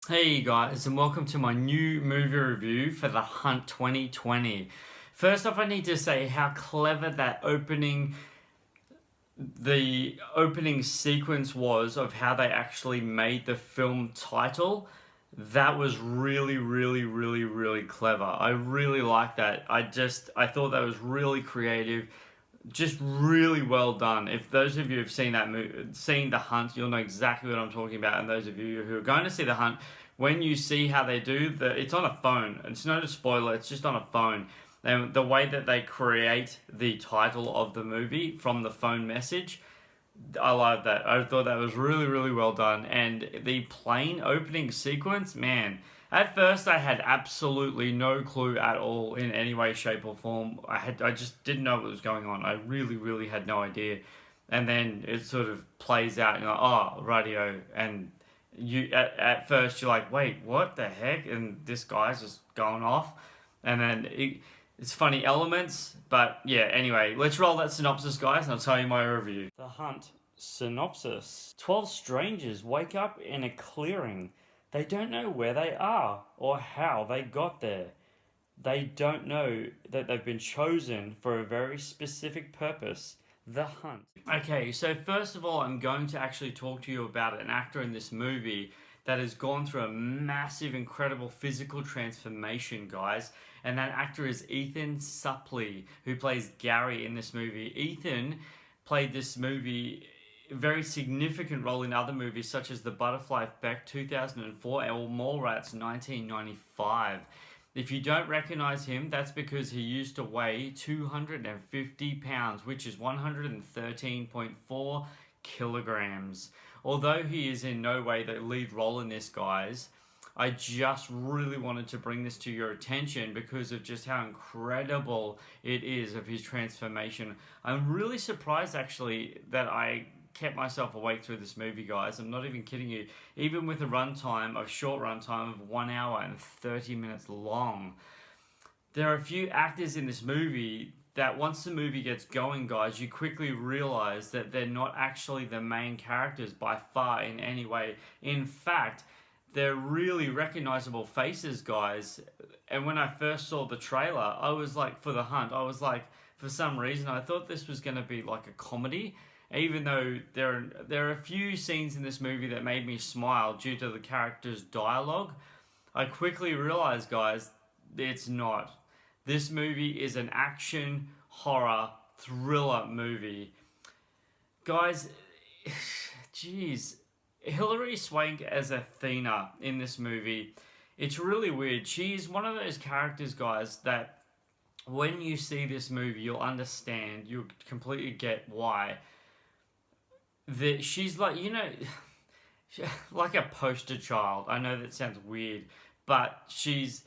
Hey guys, and welcome to my new movie review for The Hunt 2020. First off, I need to say how clever the opening sequence was of how they actually made the film title. That was really clever. I really like that. I thought that was really creative, just really well done. If those of you have seen that movie, seen The Hunt, you'll know exactly what I'm talking about. And those of you who are going to see The Hunt, when you see how they do it's on a phone. It's not a spoiler. It's just on a phone. And the way that they create the title of the movie from the phone message, I love that. I thought that was really well done. And the plane opening sequence, man. At first, I had absolutely no clue at all in any way, shape, or form. I just didn't know what was going on. I really had no idea. And then it sort of plays out, and you're like, oh, radio. And at first you're like, wait, what the heck? And this guy's just going off. And then it's funny elements, but yeah, anyway, let's roll that synopsis, guys, and I'll tell you my review. The Hunt synopsis: 12 strangers wake up in a clearing. They don't know where they are or how they got there. They don't know that they've been chosen for a very specific purpose: the hunt. Okay, so first of all, I'm going to actually talk to you about an actor in this movie that has gone through a massive, incredible physical transformation, guys. And that actor is Ethan Suplee, who plays Gary in this movie. Ethan played this movie a very significant role in other movies such as The Butterfly Effect 2004 or Mallrats 1995. If you don't recognize him, that's because he used to weigh 250 pounds, which is 113.4 kilograms. Although he is in no way the lead role in this, guys, I just really wanted to bring this to your attention because of just how incredible it is of his transformation. I'm really surprised actually that I kept myself awake through this movie, guys. I'm not even kidding you. Even with a short runtime of 1 hour and 30 minutes long. There are a few actors in this movie that once the movie gets going, guys, you quickly realize that they're not actually the main characters by far in any way. In fact, they're really recognizable faces, guys. And when I first saw the trailer, I was like, for The Hunt, I was like, for some reason, I thought this was going to be like a comedy. Even though there are a few scenes in this movie that made me smile due to the characters' dialogue, I quickly realized, guys, it's not. This movie is an action, horror, thriller movie. Guys, jeez. Hilary Swank as Athena in this movie, it's really weird. She's one of those characters, guys, that when you see this movie, you'll understand, you'll completely get why. That she's like, like a poster child. I know that sounds weird, but she's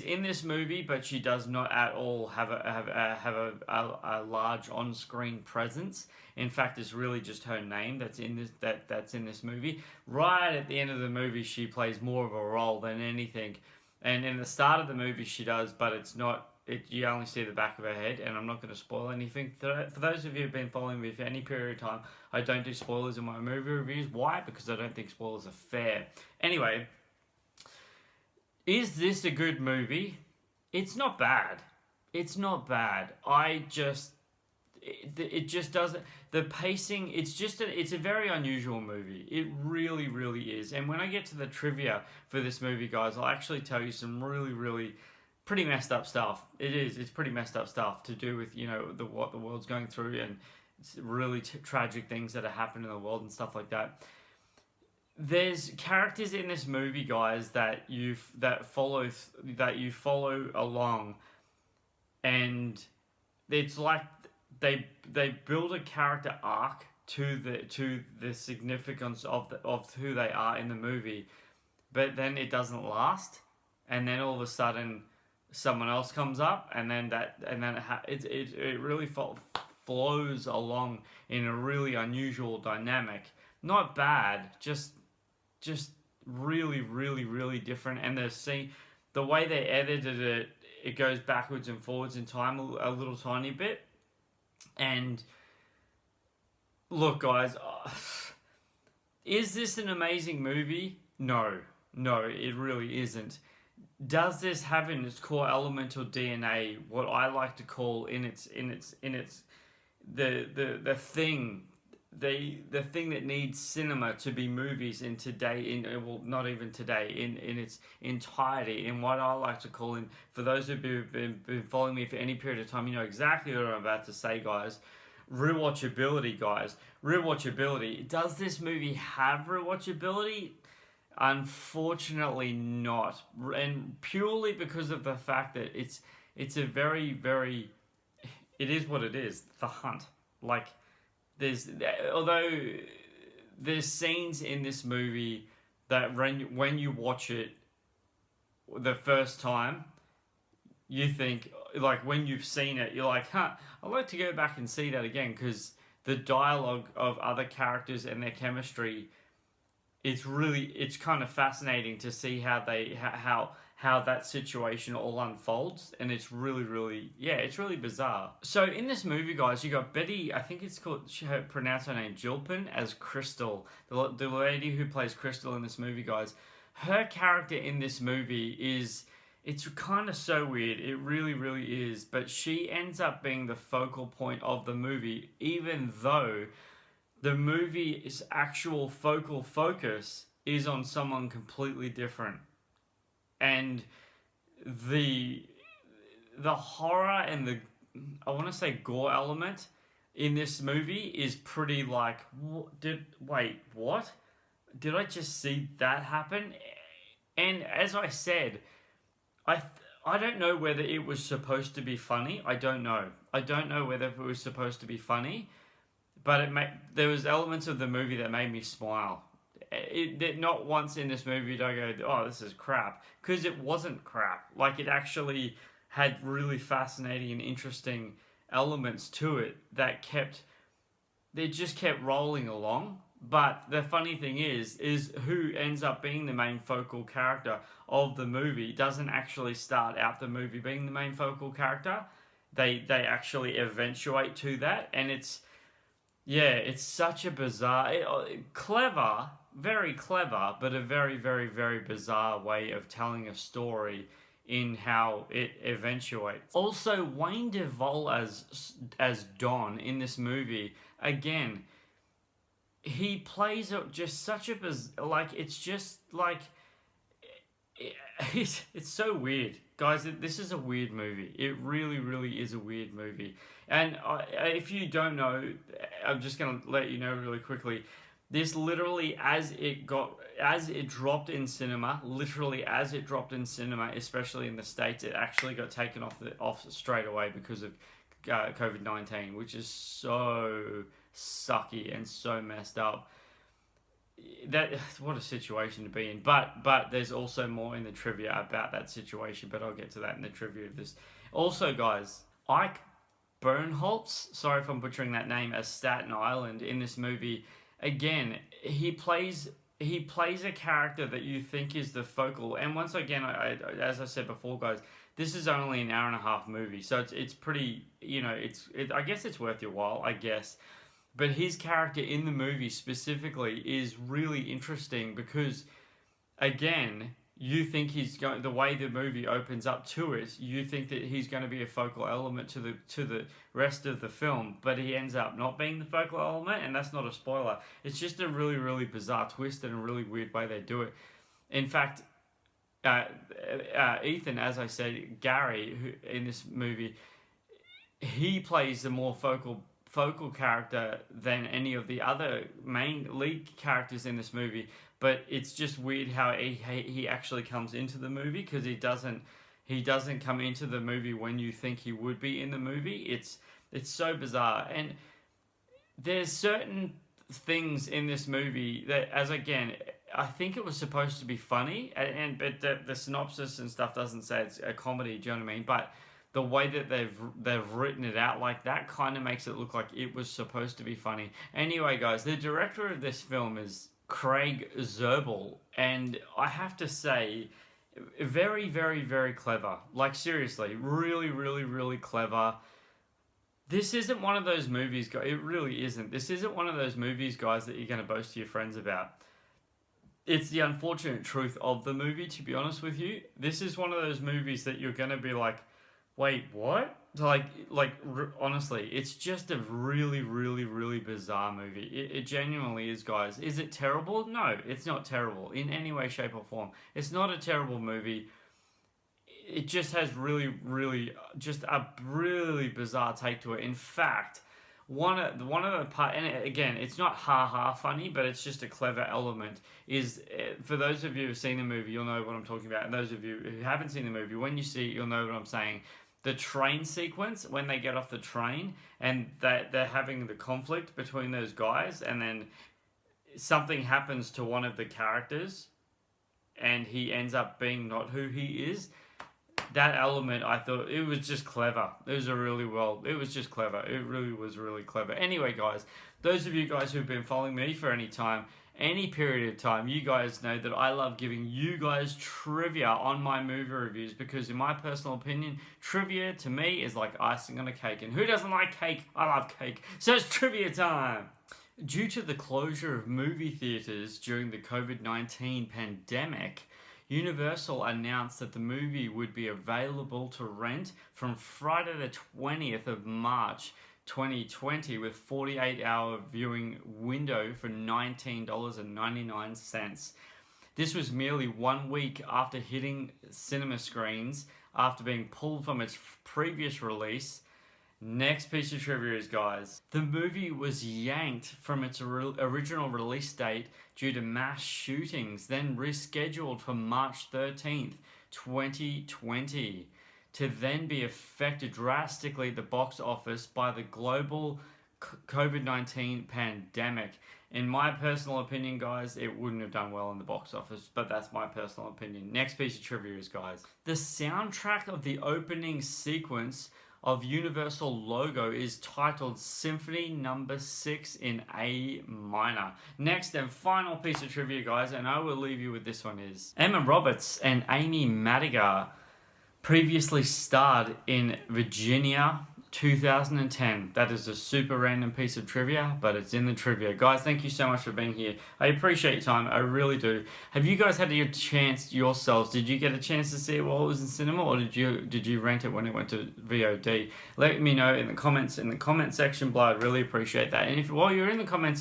in this movie, but she does not at all have a large on-screen presence. In fact, it's really just her name that's in this movie. Right at the end of the movie, she plays more of a role than anything, and in the start of the movie, she does, but it's not. You only see the back of her head, and I'm not going to spoil anything. For those of you who've been following me for any period of time, I don't do spoilers in my movie reviews. Why? Because I don't think spoilers are fair. Anyway, is this a good movie? It's not bad. It's not bad. It just doesn't. The pacing, it's a very unusual movie. It really is. And when I get to the trivia for this movie, guys, I'll actually tell you some really pretty messed up stuff. It's pretty messed up stuff to do with, what the world's going through and really tragic things that are happening in the world and stuff like that. There's characters in this movie, guys, that you follow along, and it's like they build a character arc to the significance of who they are in the movie, but then it doesn't last, and then all of a sudden someone else comes up, and then it really flows along in a really unusual dynamic. Not bad, just really different. And the way they edited it goes backwards and forwards in time a little tiny bit. And look, guys, is this an amazing movie? No. No, it really isn't. Does this have in its core elemental DNA what I like to call in its the thing the thing that needs cinema to be movies in today, in well, not even today, in its entirety, in what I like to call, in for those who've been following me for any period of time, you know exactly what I'm about to say, guys. Rewatchability, guys. Rewatchability. Does this movie have rewatchability? Unfortunately not, and purely because of the fact that it's a very, it is what it is. The Hunt. Like, there's although there's scenes in this movie that when you watch it the first time, you think, like, when you've seen it, you're like, huh, I'd like to go back and see that again, because the dialogue of other characters and their chemistry, it's kind of fascinating to see how that situation all unfolds, and it's really, yeah, it's really bizarre. So in this movie, guys, you got Betty, I think it's called, pronounce her name, Gilpin, as Crystal, the lady who plays Crystal in this movie, guys. Her character in this movie it's kind of so weird. It really is. But she ends up being the focal point of the movie, even though the movie's actual focal focus is on someone completely different. And the horror and the, I want to say, gore element in this movie is pretty like, what? Did I just see that happen? And as I said, I don't know whether it was supposed to be funny. I don't know. I don't know whether it was supposed to be funny, but there was elements of the movie that made me smile. Not once in this movie did I go, oh, this is crap, because it wasn't crap. Like, it actually had really fascinating and interesting elements to it that just kept rolling along. But the funny thing is who ends up being the main focal character of the movie doesn't actually start out the movie being the main focal character. They actually eventuate to that, and it's such a bizarre, clever, very clever, but a very bizarre way of telling a story in how it eventuates. Also, Wayne Duvall as Don in this movie, again, he plays just such a like, it's just like, it's so weird, guys. This is a weird movie. It really is a weird movie. And if you don't know, I'm just gonna let you know really quickly. This literally, as it dropped in cinema, especially in the States, it actually got taken off straight away because of COVID-19, which is so sucky and so messed up. What a situation to be in. But there's also more in the trivia about that situation, but I'll get to that in the trivia of this. Also, guys, Ike Barinholtz, sorry if I'm butchering that name, as Staten Island in this movie. Again, he plays a character that you think is the focal. And once again, as I said before, guys, this is only an hour and a half movie, so it's pretty, I guess it's worth your while, I guess. But his character in the movie specifically is really interesting because, again, you think the way the movie opens up to it, you think that he's going to be a focal element to the rest of the film, but he ends up not being the focal element, and that's not a spoiler. It's just a really bizarre twist and a really weird way they do it. In fact, Ethan, as I said, Gary, who in this movie, he plays the more focal character than any of the other main lead characters in this movie. But it's just weird how he actually comes into the movie, because he doesn't come into the movie when you think he would be in the movie. It's so bizarre. And there's certain things in this movie that, as again, I think it was supposed to be funny, but the synopsis and stuff doesn't say it's a comedy, do you know what I mean? But the way that they've written it out like that kind of makes it look like it was supposed to be funny. Anyway, guys, the director of this film is Craig Zerbel, and I have to say, very clever. Like, seriously, really clever. This isn't one of those movies, guys. It really isn't. This isn't one of those movies, guys, that you're going to boast to your friends about. it's the unfortunate truth of the movie, to be honest with you. This is one of those movies that you're gonna be like, wait, what? Honestly, it's just a really, really, really bizarre movie. It genuinely is, guys. Is it terrible? No, it's not terrible in any way, shape, or form. It's not a terrible movie. It just has really, really, just a really bizarre take to it. In fact, one of the part, and again, it's not ha ha funny, but it's just a clever element. Is for those of you who've seen the movie, you'll know what I'm talking about, and those of you who haven't seen the movie, when you see it, you'll know what I'm saying. The train sequence when they get off the train and they're having the conflict between those guys, and then something happens to one of the characters, and he ends up being not who he is. That element, I thought it was just clever. It was just clever. It really was really clever. Anyway, guys, those of you guys who've been following me for any time, any period of time, you guys know that I love giving you guys trivia on my movie reviews, because in my personal opinion, trivia to me is like icing on a cake. And who doesn't like cake? I love cake. So it's trivia time. Due to the closure of movie theaters during the COVID-19 pandemic, Universal announced that the movie would be available to rent from Friday the 20th of March 2020 with 48-hour viewing window for $19.99. This was merely 1 week after hitting cinema screens after being pulled from its previous release. Next piece of trivia is, guys, the movie was yanked from its original release date due to mass shootings, then rescheduled for March 13th, 2020, to then be affected drastically at the box office by the global COVID-19 pandemic. In my personal opinion, guys, it wouldn't have done well in the box office, but that's my personal opinion. Next piece of trivia is, guys, the soundtrack of the opening sequence of Universal logo is titled Symphony Number 6 in A minor. Next and final piece of trivia, guys, and I will leave you with this one, is Emma Roberts and Amy Madigan previously starred in Virginia 2010. That is a super random piece of trivia, but it's in the trivia. Guys, thank you so much for being here. I appreciate your time. I really do. Have you guys had your chance yourselves? Did you get a chance to see it while it was in cinema, or did you rent it when it went to VOD? Let me know in the comment section below. I'd really appreciate that. And if while you're in the comment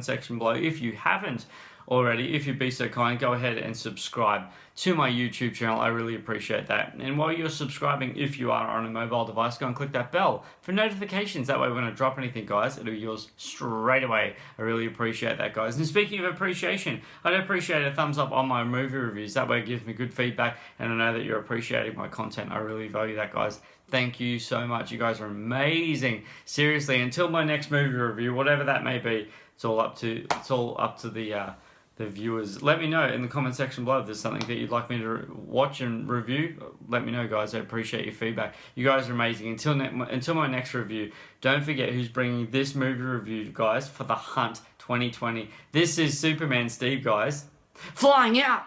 section below, if you haven't already, if you'd be so kind, go ahead and subscribe to my YouTube channel. I really appreciate that. And while you're subscribing, if you are on a mobile device, go and click that bell for notifications. That way when I drop anything, guys, it'll be yours straight away. I really appreciate that, guys. And speaking of appreciation, I'd appreciate a thumbs up on my movie reviews. That way it gives me good feedback, and I know that you're appreciating my content. I really value that, guys. Thank you so much. You guys are amazing. Seriously, until my next movie review, whatever that may be, it's all up to the viewers. Let me know in the comment section below if there's something that you'd like me to watch and review. Let me know, guys. I appreciate your feedback. You guys are amazing. Until my next review, don't forget who's bringing this movie review, guys, for The Hunt 2020. This is Superman Steve, guys. Flying out!